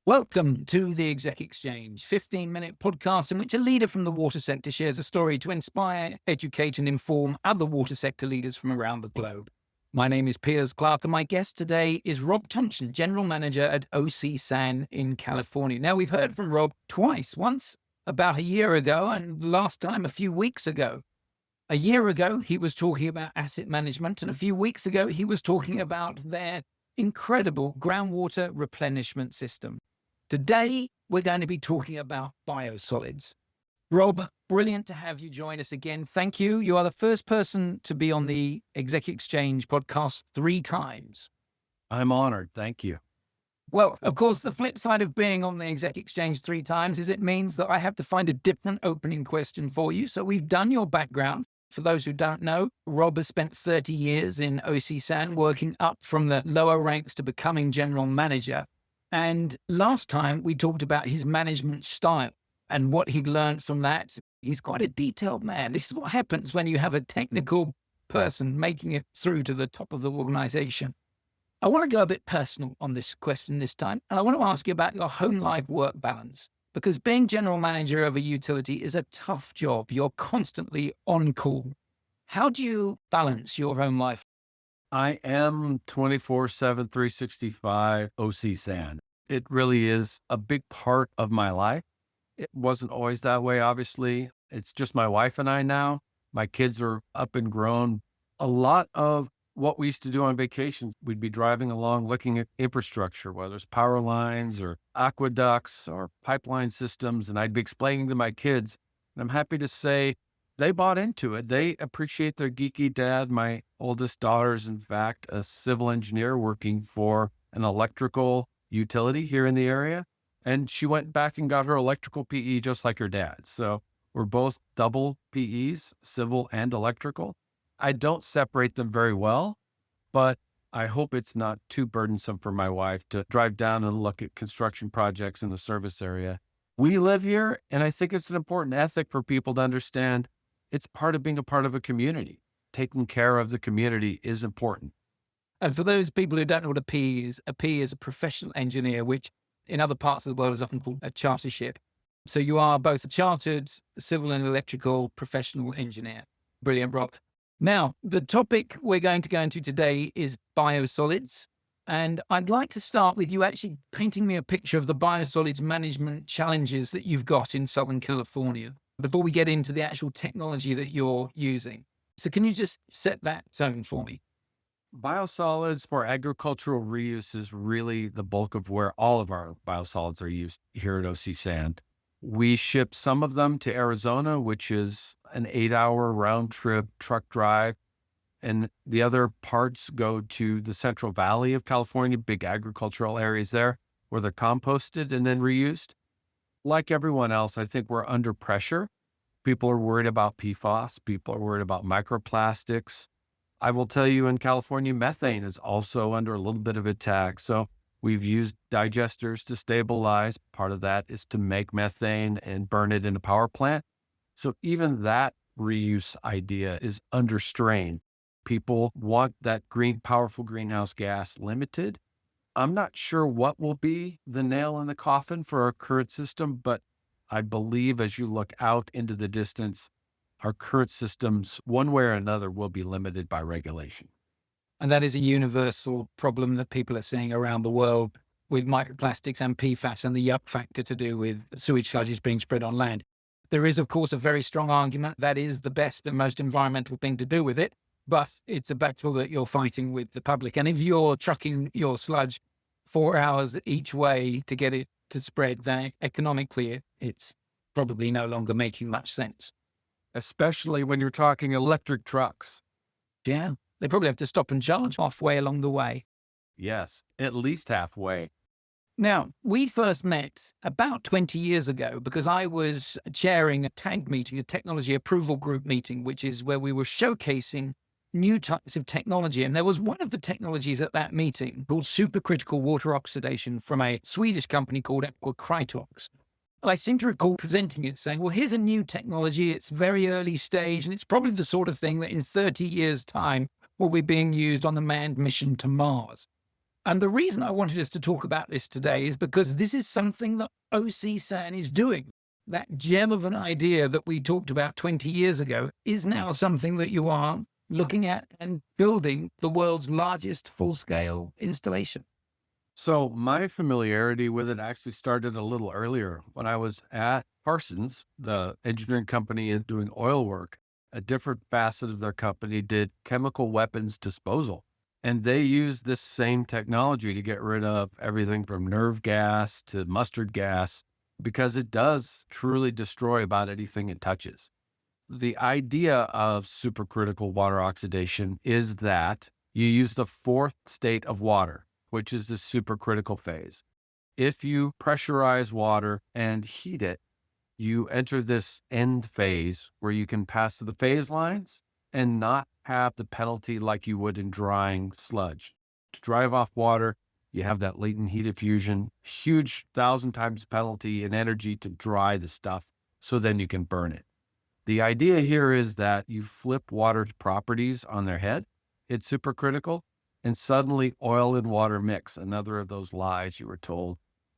Welcome to the Exec Exchange, 15-minute podcast in which a leader from the water sector shares a story to inspire, educate, and inform other water sector leaders from around the globe. My name is Piers Clark, and my guest today is Rob Thompson, General Manager at OC in California. Now, we've heard from Rob twice, once about a year ago, and last time a few weeks ago. A year ago, he was talking about asset management, and a few weeks ago, he was talking about their incredible groundwater replenishment system. Today, we're going to be talking about biosolids. Rob, brilliant to have you join us again. Thank you. You are the first person to be on the Exec Exchange podcast 3 times. I'm honored. Thank you. Well, of course, the flip side of being on the Exec Exchange 3 times is it means that I have to find a different opening question for you. So we've done your background. For those who don't know, Rob has spent 30 years in OC working up from the lower ranks to becoming general manager. And last time we talked about his management style and what he'd learned from that. He's quite a detailed man. This is what happens when you have a technical person making it through to the top of the organization. I want to go a bit personal on this question this time. And I want to ask you about your home life work balance, because being general manager of a utility is a tough job. You're constantly on call. How do you balance your home life? I am 24/7, 365 OC San. It really is a big part of my life. It wasn't always that way, obviously. It's just my wife and I now. My kids are up and grown. A lot of what we used to do on vacations, we'd be driving along looking at infrastructure, whether it's power lines or aqueducts or pipeline systems, and I'd be explaining to my kids. And I'm happy to say they bought into it. They appreciate their geeky dad. My oldest daughter is, in fact, a civil engineer working for an electrical utility here in the area. And she went back and got her electrical PE just like her dad. So we're both double PEs, civil and electrical. I don't separate them very well, but I hope it's not too burdensome for my wife to drive down and look at construction projects in the service area. We live here, and I think it's an important ethic for people to understand. It's part of being a part of a community. Taking care of the community is important. And for those people who don't know what a P is a professional engineer, which in other parts of the world is often called a chartership. So you are both a chartered civil and electrical professional engineer. Brilliant, Rob. Now, the topic we're going to go into today is biosolids. And I'd like to start with you actually painting me a picture of the biosolids management challenges that you've got in Southern California before we get into the actual technology that you're using. So can you just set that tone for me? Biosolids for agricultural reuse is really the bulk of where all of our biosolids are used here at OC Sand. We ship some of them to Arizona, which is an 8-hour round trip truck drive. And the other parts go to the Central Valley of California, big agricultural areas there where they're composted and then reused. Like everyone else, I think we're under pressure. People are worried about PFAS. People are worried about microplastics. I will tell you, in California, methane is also under a little bit of attack. So we've used digesters to stabilize. Part of that is to make methane and burn it in a power plant. So even that reuse idea is under strain. People want that powerful greenhouse gas limited. I'm not sure what will be the nail in the coffin for our current system, but I believe as you look out into the distance, our current systems, one way or another, will be limited by regulation. And that is a universal problem that people are seeing around the world with microplastics and PFAS and the yuck factor to do with sewage sludges being spread on land. There is, of course, a very strong argument that is the best and most environmental thing to do with it, but it's a battle that you're fighting with the public. And if you're trucking your sludge 4 hours each way to get it to spread, then economically, it's probably no longer making much sense. Especially when you're talking electric trucks. Yeah, they probably have to stop and charge halfway along the way. Yes, at least halfway. Now, we first met about 20 years ago because I was chairing a TAG meeting, a technology approval group meeting, which is where we were showcasing new types of technology. And there was one of the technologies at that meeting called Supercritical Water Oxidation from a Swedish company called Exec. I seem to recall presenting it saying, well, here's a new technology. It's very early stage, and it's probably the sort of thing that in 30 years' time will be being used on the manned mission to Mars. And the reason I wanted us to talk about this today is because this is something that OC-SAN is doing. That gem of an idea that we talked about 20 years ago is now something that you are looking at and building the world's largest full-scale installation. So my familiarity with it actually started a little earlier when I was at Parsons, the engineering company and doing oil work. A different facet of their company did chemical weapons disposal. And they used this same technology to get rid of everything from nerve gas to mustard gas, because it does truly destroy about anything it touches. The idea of supercritical water oxidation is that you use the fourth state of water, which is the supercritical phase. If you pressurize water and heat it, you enter this end phase where you can pass the phase lines and not have the penalty like you would in drying sludge. To drive off water, you have that latent heat diffusion, huge 1,000 times penalty in energy to dry the stuff, so then you can burn it. The idea here is that you flip water's properties on their head, it's supercritical, and suddenly oil and water mix. Another of those lies you were told.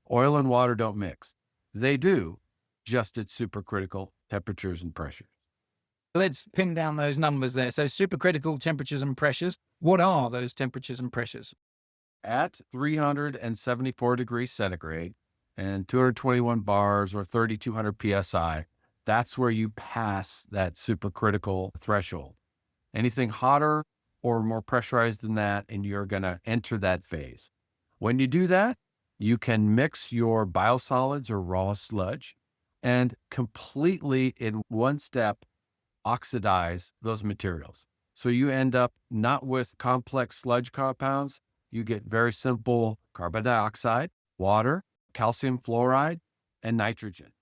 Oil and water don't mix. They do, just at supercritical temperatures and pressures. Let's pin down those numbers there. So supercritical temperatures and pressures, what are those temperatures and pressures? At 374 degrees centigrade and 221 bars or 3,200 PSI, that's where you pass that supercritical threshold. Anything hotter or more pressurized than that, and you're going to enter that phase. When you do that, you can mix your biosolids or raw sludge and completely in one step oxidize those materials. So you end up not with complex sludge compounds. You get very simple carbon dioxide, water, calcium fluoride, and nitrogen.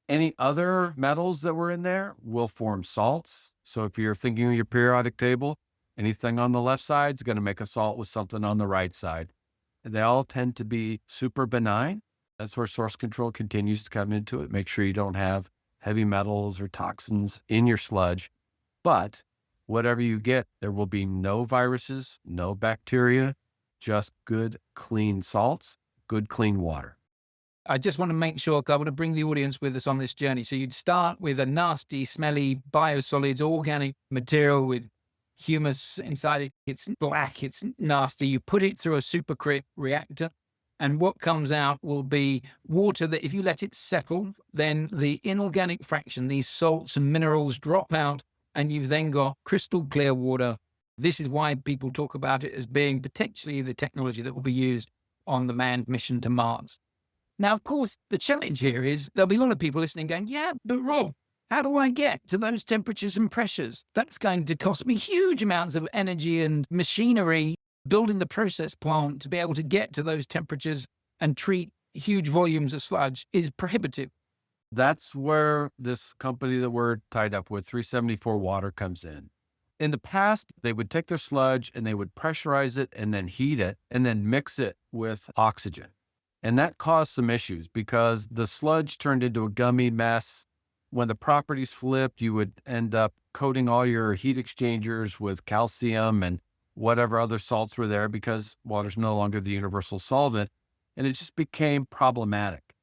Any other metals that were in there will form salts. So if you're thinking of your periodic table, anything on the left side is going to make a salt with something on the right side. And they all tend to be super benign. That's where source control continues to come into it. Make sure you don't have heavy metals or toxins in your sludge. But whatever you get, there will be no viruses, no bacteria, just good, clean salts, good, clean water. I just want to make sure, I want to bring the audience with us on this journey. So you'd start with a nasty, smelly biosolids, organic material with humus inside it. It's black, it's nasty. You put it through a supercrit reactor, and what comes out will be water that if you let it settle, then the inorganic fraction, these salts and minerals drop out, and you've then got crystal clear water. This is why people talk about it as being potentially the technology that will be used on the manned mission to Mars. Now, of course, the challenge here is there'll be a lot of people listening going, yeah, but Rob, how do I get to those temperatures and pressures? That's going to cost me huge amounts of energy and machinery, building the process plant to be able to get to those temperatures and treat huge volumes of sludge is prohibitive. That's where this company that we're tied up with, 374 Water, comes in. In the past, they would take their sludge and they would pressurize it and then heat it and then mix it with oxygen. And that caused some issues because the sludge turned into a gummy mess. When the properties flipped, you would end up coating all your heat exchangers with calcium and whatever other salts were there because water's no longer the universal solvent. And it just became problematic.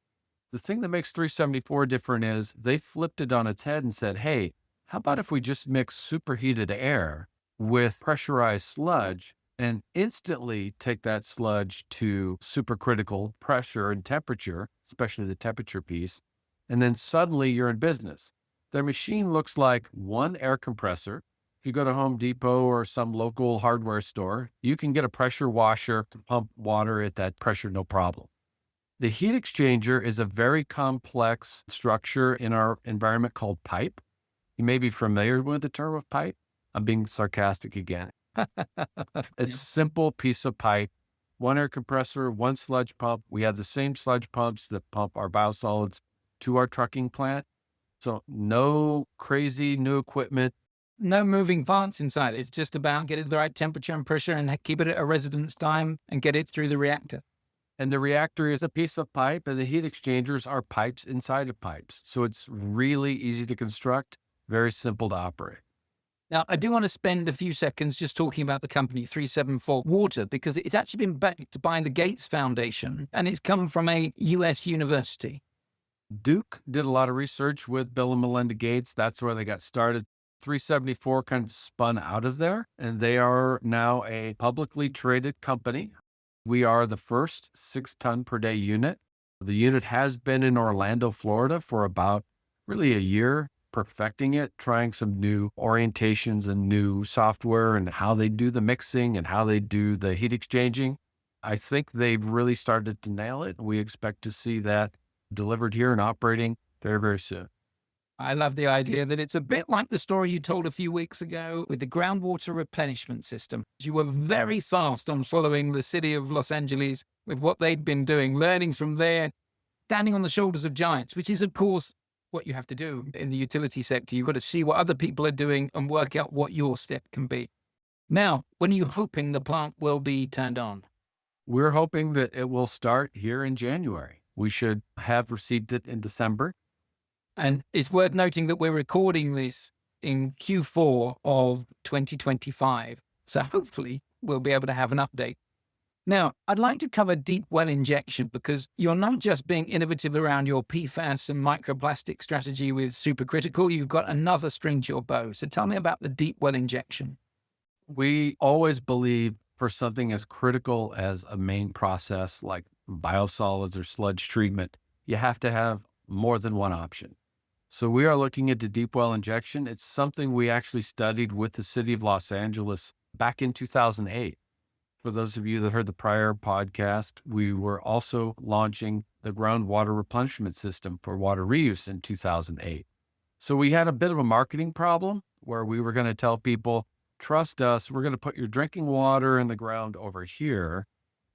The thing that makes 374 different is they flipped it on its head and said, hey, how about if we just mix superheated air with pressurized sludge and instantly take that sludge to supercritical pressure and temperature, especially the temperature piece, and then suddenly you're in business. Their machine looks like one air compressor. If you go to Home Depot or some local hardware store, you can get a pressure washer to pump water at that pressure, no problem. The heat exchanger is a very complex structure in our environment called pipe. You may be familiar with the term of pipe. I'm being sarcastic again. It's a simple piece of pipe, one air compressor, one sludge pump. We have the same sludge pumps that pump our biosolids to our trucking plant. So no crazy new equipment. No moving parts inside. It's just about getting the right temperature and pressure and keep it at a residence time and get it through the reactor. And the reactor is a piece of pipe and the heat exchangers are pipes inside of pipes. So it's really easy to construct, very simple to operate. Now, I do want to spend a few seconds just talking about the company 374 Water, because it's actually been backed by the Gates Foundation, and it's come from a US university. Duke did a lot of research with Bill and Melinda Gates. That's where they got started. 374 kind of spun out of there, and they are now a publicly traded company. We are the first 6-ton per day unit. The unit has been in Orlando, Florida for about really a year, perfecting it, trying some new orientations and new software and how they do the mixing and how they do the heat exchanging. I think they've really started to nail it. We expect to see that delivered here and operating very, very soon. I love the idea that it's a bit like the story you told a few weeks ago with the groundwater replenishment system. You were very fast on following the city of Los Angeles with what they'd been doing, learning from there, standing on the shoulders of giants, which is, of course, what you have to do in the utility sector. You've got to see what other people are doing and work out what your step can be. Now, when are you hoping the plant will be turned on? We're hoping that it will start here in January. We should have received it in December. And it's worth noting that we're recording this in Q4 of 2025. So hopefully we'll be able to have an update. Now, I'd like to cover deep well injection, because you're not just being innovative around your PFAS and microplastic strategy with Supercritical, you've got another string to your bow. So tell me about the deep well injection. We always believe for something as critical as a main process like biosolids or sludge treatment, you have to have more than one option. So we are looking into deep well injection. It's something we actually studied with the city of Los Angeles back in 2008. For those of you that heard the prior podcast, we were also launching the groundwater replenishment system for water reuse in 2008. So we had a bit of a marketing problem where we were going to tell people, trust us, we're going to put your drinking water in the ground over here,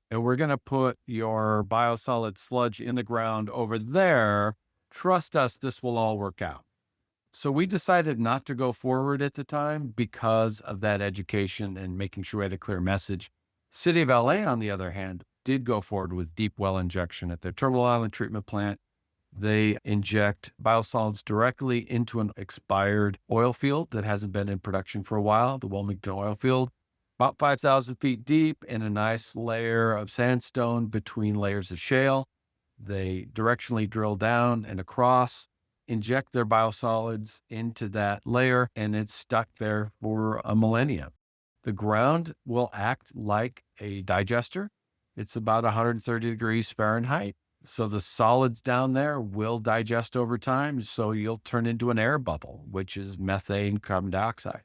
and we're going to put your biosolid sludge in the ground over there. Trust us, this will all work out. So we decided not to go forward at the time because of that education and making sure we had a clear message. City of LA, on the other hand, did go forward with deep well injection at their Turtle Island treatment plant. They inject biosolids directly into an expired oil field that hasn't been in production for a while, the Wilmington oil field, about 5,000 feet deep in a nice layer of sandstone between layers of shale. They directionally drill down and across, inject their biosolids into that layer, and it's stuck there for a millennia. The ground will act like a digester. It's about 130 degrees Fahrenheit. So the solids down there will digest over time. So you'll turn into an air bubble, which is methane, carbon dioxide.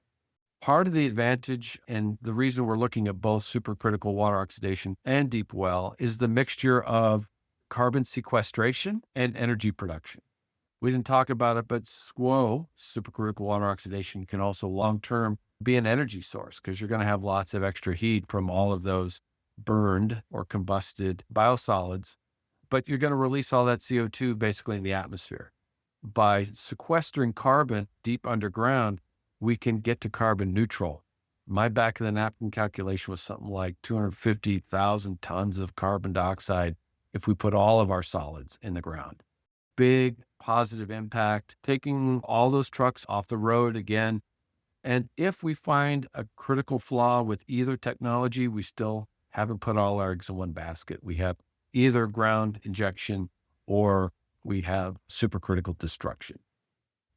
Part of the advantage and the reason we're looking at both supercritical water oxidation and deep well is the mixture of carbon sequestration and energy production. We didn't talk about it, but SCWO, supercritical water oxidation, can also long-term be an energy source because you're going to have lots of extra heat from all of those burned or combusted biosolids, but you're going to release all that CO2 basically in the atmosphere. By sequestering carbon deep underground, we can get to carbon neutral. My back of the napkin calculation was something like 250,000 tons of carbon dioxide if we put all of our solids in the ground. Big positive impact, taking all those trucks off the road again. And if we find a critical flaw with either technology, we still haven't put all our eggs in one basket. We have either ground injection or we have supercritical destruction.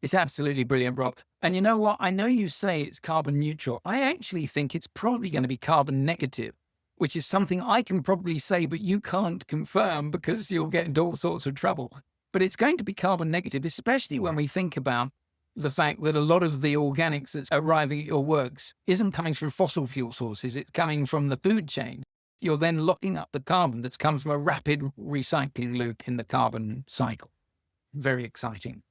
It's absolutely brilliant, Rob. And you know what? I know you say it's carbon neutral. I actually think it's probably going to be carbon negative, which is something I can probably say, but you can't confirm because you'll get into all sorts of trouble. But it's going to be carbon negative, especially when we think about the fact that a lot of the organics that's arriving at your works isn't coming from fossil fuel sources. It's coming from the food chain. You're then locking up the carbon that's comes from a rapid recycling loop in the carbon cycle. Very exciting.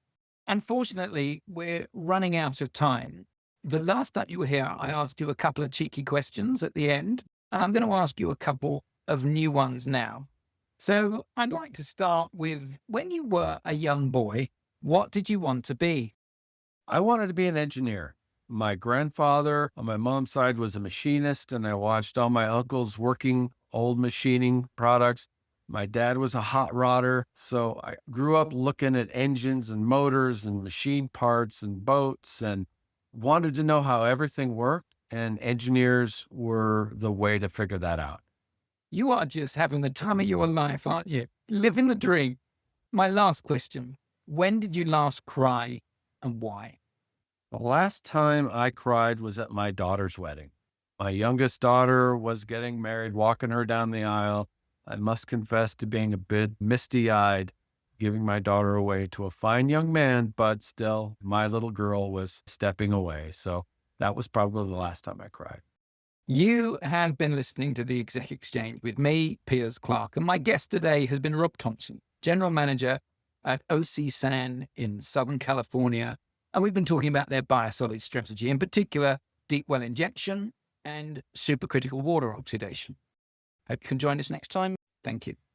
Unfortunately, we're running out of time. The last time you were here, I asked you a couple of cheeky questions at the end, and I'm going to ask you a couple of new ones now. So I'd like to start with, when you were a young boy, what did you want to be? I wanted to be an engineer. My grandfather on my mom's side was a machinist, and I watched all my uncles working old machining products. My dad was a hot rodder, so I grew up looking at engines and motors and machine parts and boats, and wanted to know how everything worked, and engineers were the way to figure that out. You are just having the time of your life, aren't you? Living the dream. My last question. When did you last cry and why? The last time I cried was at my daughter's wedding. My youngest daughter was getting married, walking her down the aisle. I must confess to being a bit misty-eyed, giving my daughter away to a fine young man, but still, my little girl was stepping away. So that was probably the last time I cried. You have been listening to the Exec Exchange with me, Piers Clark, and my guest today has been Rob Thompson, General Manager at OC San in Southern California. And we've been talking about their biosolid strategy, in particular, deep well injection and supercritical water oxidation. Hope you can join us next time. Thank you.